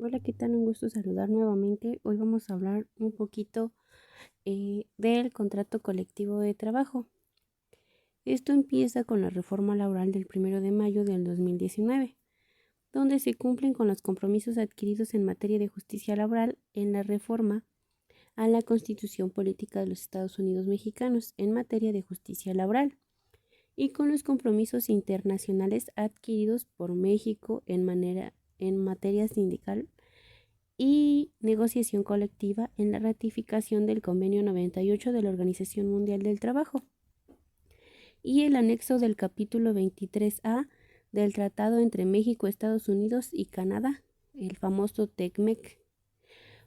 Hola, ¿qué tal? Un gusto saludar nuevamente. Hoy vamos a hablar un poquito del contrato colectivo de trabajo. Esto empieza con la reforma laboral del 1 de mayo del 2019, donde se cumplen con los compromisos adquiridos en materia de justicia laboral en la reforma a la Constitución Política de los Estados Unidos Mexicanos en materia de justicia laboral y con los compromisos internacionales adquiridos por México en materia sindical y negociación colectiva en la ratificación del Convenio 98 de la Organización Mundial del Trabajo y el anexo del capítulo 23A del Tratado entre México, Estados Unidos y Canadá, el famoso TECMEC,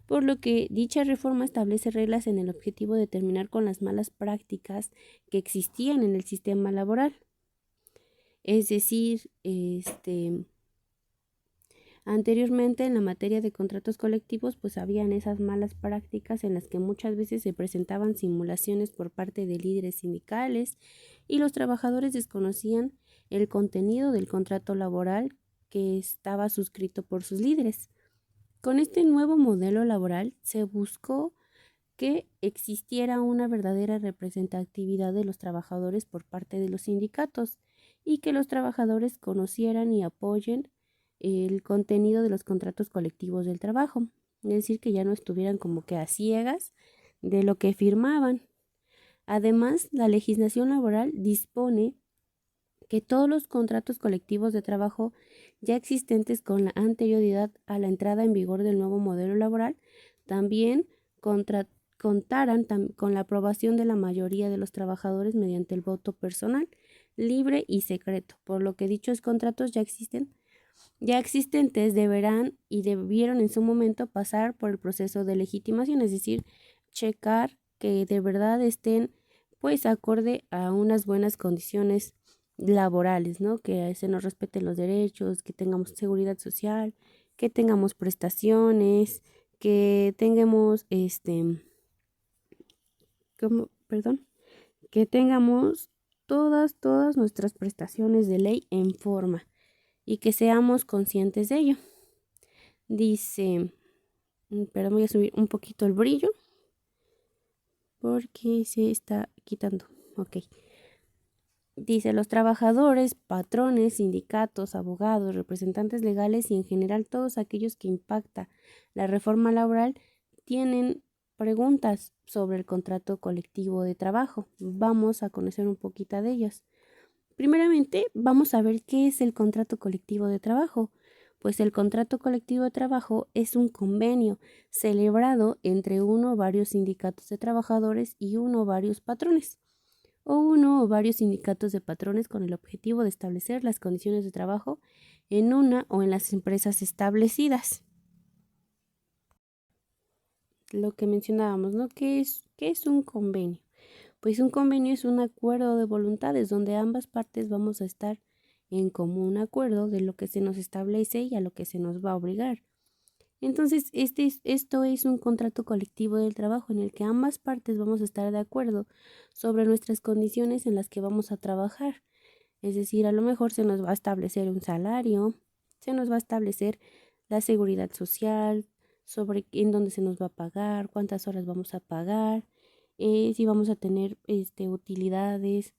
por lo que dicha reforma establece reglas en el objetivo de terminar con las malas prácticas que existían en el sistema laboral. Es decir, anteriormente, en la materia de contratos colectivos, pues habían esas malas prácticas en las que muchas veces se presentaban simulaciones por parte de líderes sindicales y los trabajadores desconocían el contenido del contrato laboral que estaba suscrito por sus líderes. Con este nuevo modelo laboral se buscó que existiera una verdadera representatividad de los trabajadores por parte de los sindicatos y que los trabajadores conocieran y apoyen el contenido de los contratos colectivos del trabajo, es decir, que ya no estuvieran como que a ciegas de lo que firmaban. Además, la legislación laboral dispone que todos los contratos colectivos de trabajo ya existentes con la anterioridad a la entrada en vigor del nuevo modelo laboral también contaran con la aprobación de la mayoría de los trabajadores mediante el voto personal, libre y secreto, por lo que dichos contratos ya existentes deberán y debieron en su momento pasar por el proceso de legitimación, es decir, checar que de verdad estén pues acorde a unas buenas condiciones laborales, ¿no? Que se nos respeten los derechos, que tengamos seguridad social, que tengamos prestaciones, que tengamos perdón, que tengamos todas nuestras prestaciones de ley en forma y que seamos conscientes de ello. Dice, perdón, voy a subir un poquito el brillo porque se está quitando. Ok. Dice, los trabajadores, patrones, sindicatos, abogados, representantes legales y en general todos aquellos que impacta la reforma laboral tienen preguntas sobre el contrato colectivo de trabajo. Vamos a conocer un poquito de ellas. Primeramente, vamos a ver qué es el contrato colectivo de trabajo. Pues el contrato colectivo de trabajo es un convenio celebrado entre uno o varios sindicatos de trabajadores y uno o varios patrones, o uno o varios sindicatos de patrones con el objetivo de establecer las condiciones de trabajo en una o en las empresas establecidas. Lo que mencionábamos, ¿no? ¿Qué es un convenio? Pues un convenio es un acuerdo de voluntades donde ambas partes vamos a estar en común acuerdo de lo que se nos establece y a lo que se nos va a obligar. Entonces, esto es un contrato colectivo del trabajo en el que ambas partes vamos a estar de acuerdo sobre nuestras condiciones en las que vamos a trabajar. Es decir, a lo mejor se nos va a establecer un salario, se nos va a establecer la seguridad social, sobre en dónde se nos va a pagar, cuántas horas vamos a pagar, si vamos a tener utilidades,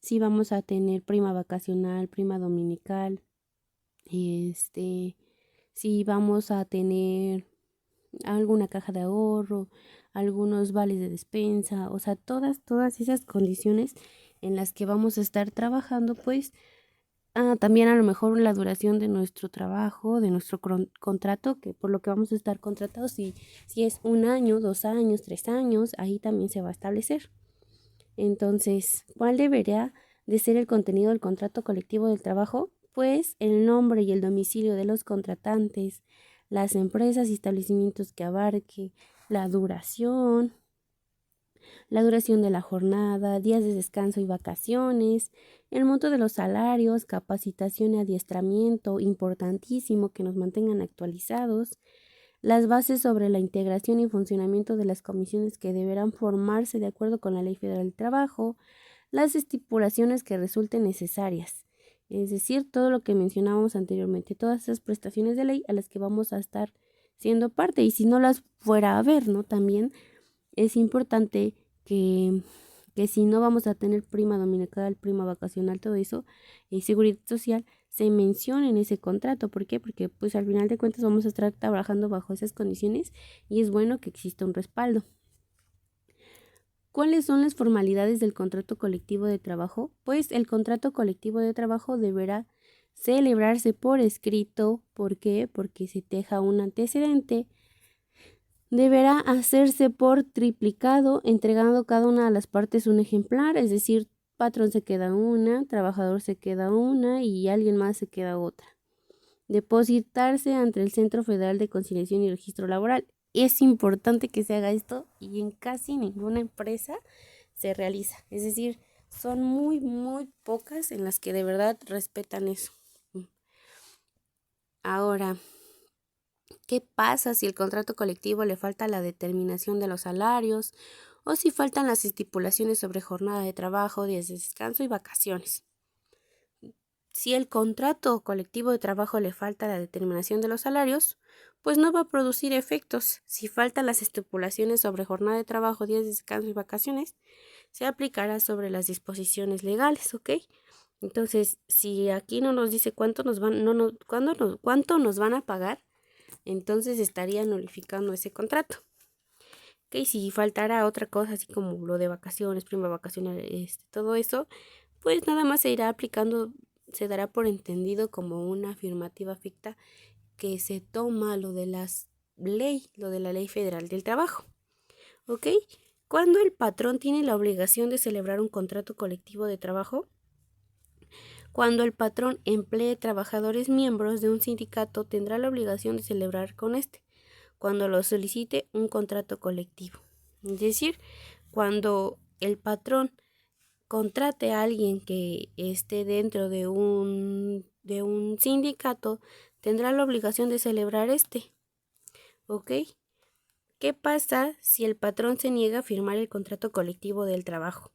si vamos a tener prima vacacional, prima dominical, si vamos a tener alguna caja de ahorro, algunos vales de despensa, o sea, todas esas condiciones en las que vamos a estar trabajando, pues también a lo mejor la duración de nuestro trabajo, de nuestro contrato, que por lo que vamos a estar contratados, si es 1 año, 2 años, 3 años, ahí también se va a establecer. Entonces, ¿cuál debería de ser el contenido del contrato colectivo del trabajo? Pues el nombre y el domicilio de los contratantes, las empresas y establecimientos que abarque, la duración de la jornada, días de descanso y vacaciones, el monto de los salarios, capacitación y adiestramiento, importantísimo que nos mantengan actualizados, las bases sobre la integración y funcionamiento de las comisiones que deberán formarse de acuerdo con la Ley Federal del Trabajo, las estipulaciones que resulten necesarias, es decir, todo lo que mencionábamos anteriormente, todas esas prestaciones de ley a las que vamos a estar siendo parte, y si no las fuera a ver, ¿no? También es importante que si no vamos a tener prima dominical, prima vacacional, todo eso, y seguridad social, se mencione en ese contrato. ¿Por qué? Porque pues al final de cuentas vamos a estar trabajando bajo esas condiciones y es bueno que exista un respaldo. ¿Cuáles son las formalidades del contrato colectivo de trabajo? Pues el contrato colectivo de trabajo deberá celebrarse por escrito. ¿Por qué? Porque se deja un antecedente. Deberá hacerse por triplicado, entregando cada una de las partes un ejemplar, es decir, patrón se queda una, trabajador se queda una y alguien más se queda otra. Depositarse ante el Centro Federal de Conciliación y Registro Laboral. Es importante que se haga esto y en casi ninguna empresa se realiza. Es decir, son muy, muy pocas en las que de verdad respetan eso. Ahora, ¿qué pasa si el contrato colectivo le falta la determinación de los salarios o si faltan las estipulaciones sobre jornada de trabajo, días de descanso y vacaciones? Si el contrato colectivo de trabajo le falta la determinación de los salarios, pues no va a producir efectos. Si faltan las estipulaciones sobre jornada de trabajo, días de descanso y vacaciones, se aplicará sobre las disposiciones legales, ¿ok? Entonces, si aquí no nos dice cuánto nos van a pagar, entonces estaría nulificando ese contrato. ¿Ok? Si faltara otra cosa, así como lo de vacaciones, prima vacacional, todo eso, pues nada más se irá aplicando, se dará por entendido como una afirmativa ficta que se toma lo de la Ley Federal del Trabajo. ¿Ok? ¿Cuándo el patrón tiene la obligación de celebrar un contrato colectivo de trabajo? Cuando el patrón emplee trabajadores miembros de un sindicato, tendrá la obligación de celebrar con este, cuando lo solicite un contrato colectivo. Es decir, cuando el patrón contrate a alguien que esté dentro de un sindicato, tendrá la obligación de celebrar este. ¿Ok? ¿Qué pasa si el patrón se niega a firmar el contrato colectivo del trabajo?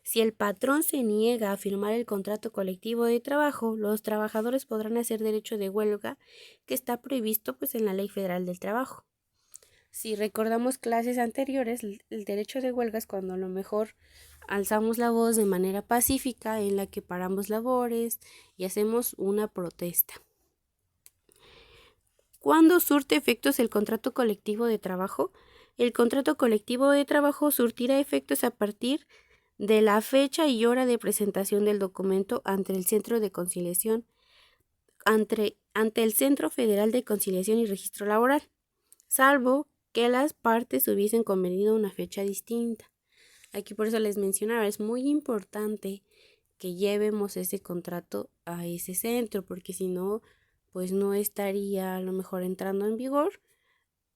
Si el patrón se niega a firmar el contrato colectivo de trabajo, los trabajadores podrán hacer derecho de huelga que está previsto pues en la Ley Federal del Trabajo. Si recordamos clases anteriores, el derecho de huelga es cuando a lo mejor alzamos la voz de manera pacífica en la que paramos labores y hacemos una protesta. ¿Cuándo surte efectos el contrato colectivo de trabajo? El contrato colectivo de trabajo surtirá efectos a partir de la fecha y hora de presentación del documento ante el Centro de Conciliación, ante el Centro Federal de Conciliación y Registro Laboral, salvo que las partes hubiesen convenido una fecha distinta. Aquí por eso les mencionaba, es muy importante que llevemos ese contrato a ese centro, porque si no, pues no estaría a lo mejor entrando en vigor,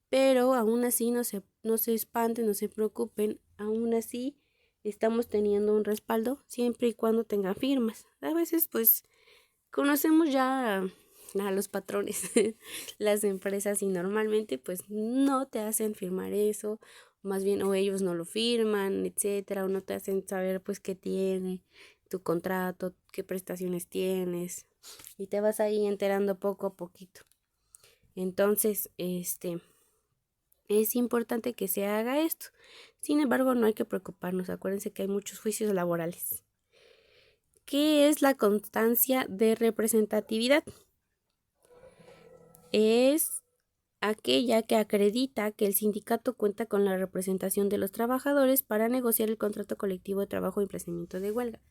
pero aún así no se espanten, no se preocupen, aún así estamos teniendo un respaldo siempre y cuando tenga firmas. A veces pues conocemos ya a los patrones, las empresas, y normalmente pues no te hacen firmar eso, más bien o ellos no lo firman, etcétera, o no te hacen saber pues qué tiene tu contrato, qué prestaciones tienes, y te vas ahí enterando poco a poquito. Entonces, es importante que se haga esto. Sin embargo, no hay que preocuparnos. Acuérdense que hay muchos juicios laborales. ¿Qué es la constancia de representatividad? Es aquella que acredita que el sindicato cuenta con la representación de los trabajadores para negociar el contrato colectivo de trabajo y emplazamiento de huelga.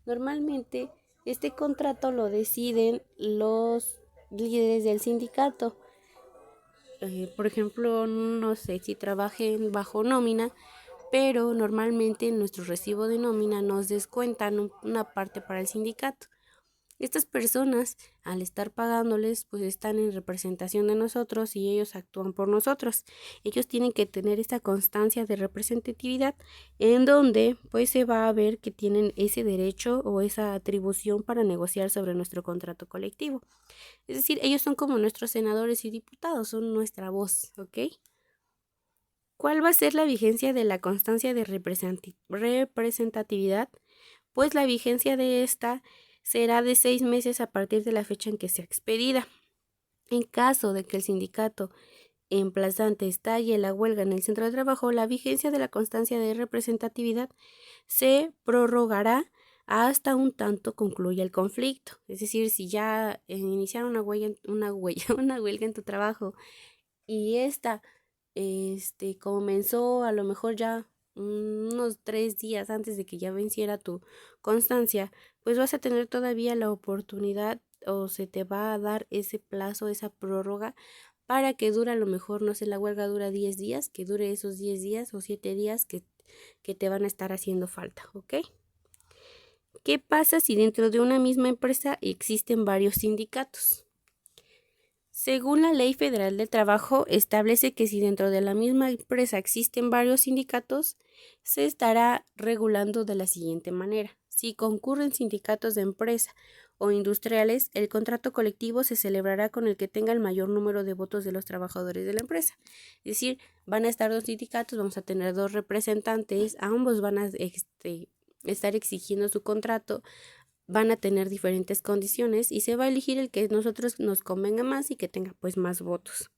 Normalmente, este contrato lo deciden los líderes del sindicato. Por ejemplo, no sé si trabajen bajo nómina, pero normalmente en nuestro recibo de nómina nos descuentan una parte para el sindicato. Estas personas, al estar pagándoles, pues están en representación de nosotros y ellos actúan por nosotros. Ellos tienen que tener esta constancia de representatividad en donde pues se va a ver que tienen ese derecho o esa atribución para negociar sobre nuestro contrato colectivo. Es decir, ellos son como nuestros senadores y diputados, son nuestra voz, ¿ok? ¿Cuál va a ser la vigencia de la constancia de representatividad? Pues la vigencia de esta será de 6 meses a partir de la fecha en que sea expedida. En caso de que el sindicato emplazante estalle la huelga en el centro de trabajo, la vigencia de la constancia de representatividad se prorrogará hasta un tanto concluya el conflicto. Es decir, si ya iniciaron una huelga en tu trabajo y esta comenzó a lo mejor ya unos 3 días antes de que ya venciera tu constancia, pues vas a tener todavía la oportunidad o se te va a dar ese plazo, esa prórroga para que dure a lo mejor, no sé, la huelga dura 10 días, que dure esos 10 días o 7 días que te van a estar haciendo falta, ¿ok? ¿Qué pasa si dentro de una misma empresa existen varios sindicatos? Según la Ley Federal del Trabajo, establece que si dentro de la misma empresa existen varios sindicatos, se estará regulando de la siguiente manera. Si concurren sindicatos de empresa o industriales, el contrato colectivo se celebrará con el que tenga el mayor número de votos de los trabajadores de la empresa. Es decir, van a estar 2 sindicatos, vamos a tener 2 representantes, ambos van a estar exigiendo su contrato, van a tener diferentes condiciones y se va a elegir el que a nosotros nos convenga más y que tenga pues más votos.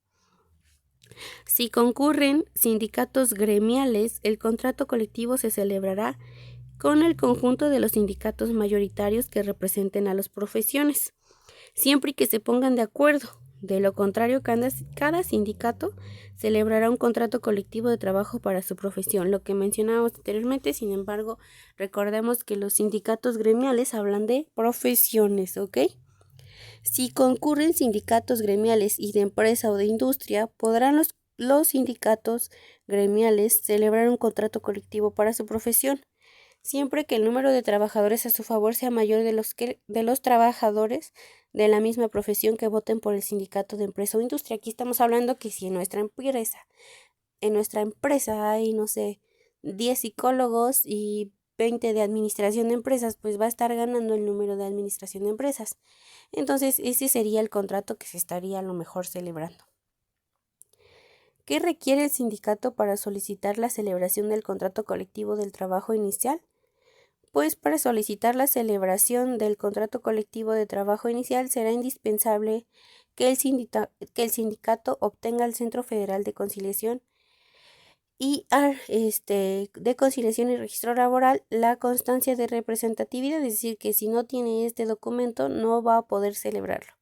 Si concurren sindicatos gremiales, el contrato colectivo se celebrará con el conjunto de los sindicatos mayoritarios que representen a las profesiones, siempre y que se pongan de acuerdo. De lo contrario, cada sindicato celebrará un contrato colectivo de trabajo para su profesión, lo que mencionábamos anteriormente. Sin embargo, recordemos que los sindicatos gremiales hablan de profesiones, ¿ok? Si concurren sindicatos gremiales y de empresa o de industria, podrán los sindicatos gremiales celebrar un contrato colectivo para su profesión, siempre que el número de trabajadores a su favor sea mayor de los trabajadores de la misma profesión que voten por el sindicato de empresa o industria. Aquí estamos hablando que si en nuestra empresa hay, no sé, 10 psicólogos y 20 de administración de empresas, pues va a estar ganando el número de administración de empresas. Entonces, ese sería el contrato que se estaría a lo mejor celebrando. ¿Qué requiere el sindicato para solicitar la celebración del contrato colectivo del trabajo inicial? Pues para solicitar la celebración del contrato colectivo de trabajo inicial será indispensable que el sindicato obtenga al Centro Federal de Conciliación de Conciliación y Registro Laboral la constancia de representatividad, es decir, que si no tiene este documento no va a poder celebrarlo.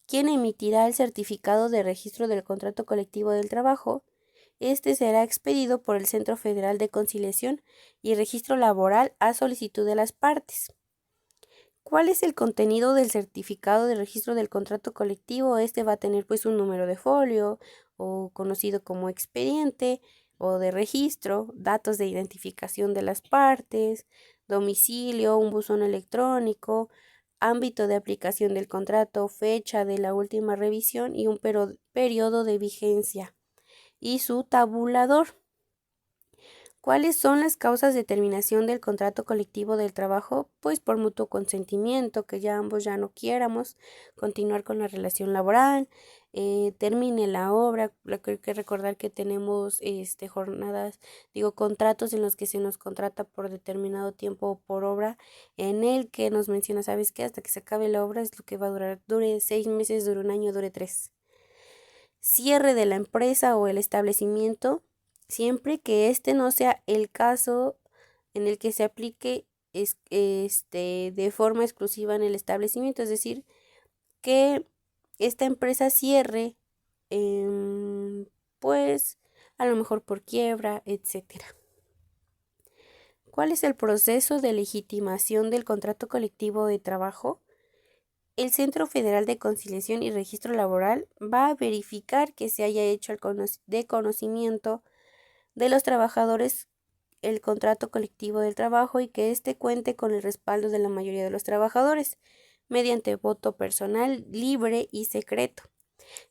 ¿Quién emitirá el certificado de registro del contrato colectivo del trabajo? Este será expedido por el Centro Federal de Conciliación y Registro Laboral a solicitud de las partes. ¿Cuál es el contenido del certificado de registro del contrato colectivo? Este va a tener pues un número de folio o conocido como expediente o de registro, datos de identificación de las partes, domicilio, un buzón electrónico, ámbito de aplicación del contrato, fecha de la última revisión y un periodo de vigencia y su tabulador. ¿Cuáles son las causas de terminación del contrato colectivo del trabajo? Pues por mutuo consentimiento, que ya ambos ya no quieramos continuar con la relación laboral, termine la obra. Hay que recordar que tenemos contratos en los que se nos contrata por determinado tiempo o por obra, en el que nos menciona, ¿sabes qué? Hasta que se acabe la obra es lo que va a durar, dure 6 meses, dure un año, dure 3. Cierre de la empresa o el establecimiento, siempre que este no sea el caso en el que se aplique de forma exclusiva en el establecimiento, es decir, que esta empresa cierre, pues a lo mejor por quiebra, etcétera. ¿Cuál es el proceso de legitimación del contrato colectivo de trabajo? El Centro Federal de Conciliación y Registro Laboral va a verificar que se haya hecho de conocimiento de los trabajadores el contrato colectivo del trabajo y que éste cuente con el respaldo de la mayoría de los trabajadores mediante voto personal, libre y secreto.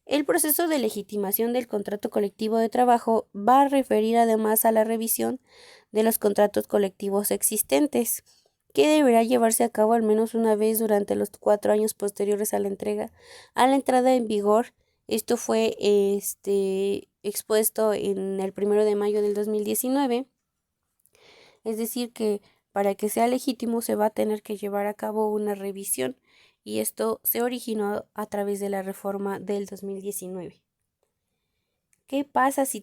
El proceso de legitimación del contrato colectivo de trabajo va a referir además a la revisión de los contratos colectivos existentes, que deberá llevarse a cabo al menos una vez durante los 4 años posteriores a la entrada en vigor. Esto fue expuesto en el 1 de mayo del 2019. Es decir, que para que sea legítimo se va a tener que llevar a cabo una revisión y esto se originó a través de la reforma del 2019. ¿Qué pasa si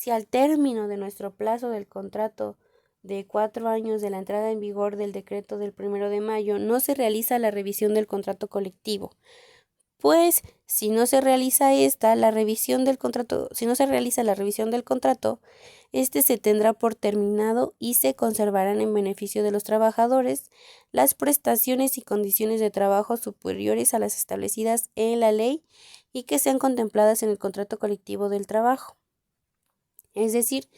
al término de nuestro plazo del contrato de 4 años de la entrada en vigor del decreto del 1 de mayo no se realiza la revisión del contrato colectivo? Pues si no se realiza la revisión del contrato, este se tendrá por terminado y se conservarán en beneficio de los trabajadores las prestaciones y condiciones de trabajo superiores a las establecidas en la ley y que sean contempladas en el contrato colectivo del trabajo. Es decir,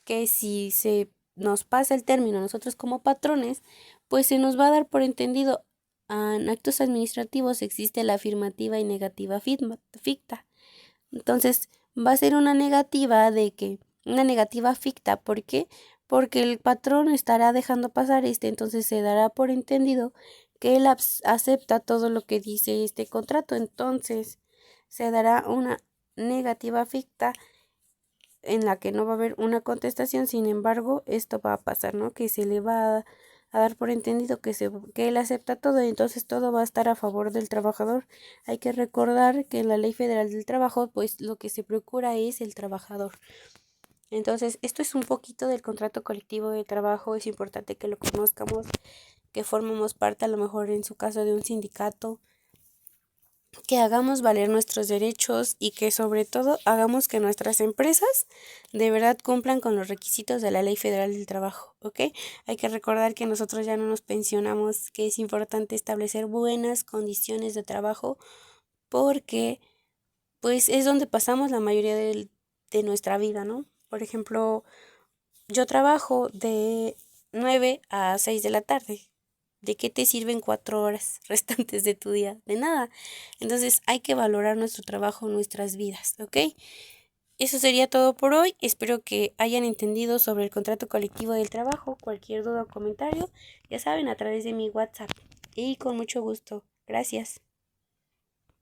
que si se nos pasa el término nosotros como patrones, pues se nos va a dar por entendido. En actos administrativos existe la afirmativa y negativa ficta. Entonces, va a ser una negativa ficta. ¿Por qué? Porque el patrón estará dejando pasar entonces se dará por entendido que él acepta todo lo que dice este contrato. Entonces, se dará una negativa ficta en la que no va a haber una contestación. Sin embargo, esto va a pasar, ¿no? Que se le va a dar por entendido que él acepta todo y entonces todo va a estar a favor del trabajador. Hay que recordar que en la Ley Federal del Trabajo, pues lo que se procura es el trabajador. Entonces, esto es un poquito del contrato colectivo de trabajo. Es importante que lo conozcamos, que formemos parte, a lo mejor en su caso, de un sindicato, que hagamos valer nuestros derechos y que sobre todo hagamos que nuestras empresas de verdad cumplan con los requisitos de la Ley Federal del Trabajo, ¿ok? Hay que recordar que nosotros ya no nos pensionamos, que es importante establecer buenas condiciones de trabajo porque pues es donde pasamos la mayoría de nuestra vida, ¿no? Por ejemplo, yo trabajo de 9 a 6 de la tarde. ¿De qué te sirven 4 horas restantes de tu día? De nada. Entonces hay que valorar nuestro trabajo, nuestras vidas, ¿ok? Eso sería todo por hoy. Espero que hayan entendido sobre el contrato colectivo del trabajo. Cualquier duda o comentario, ya saben, a través de mi WhatsApp. Y con mucho gusto. Gracias.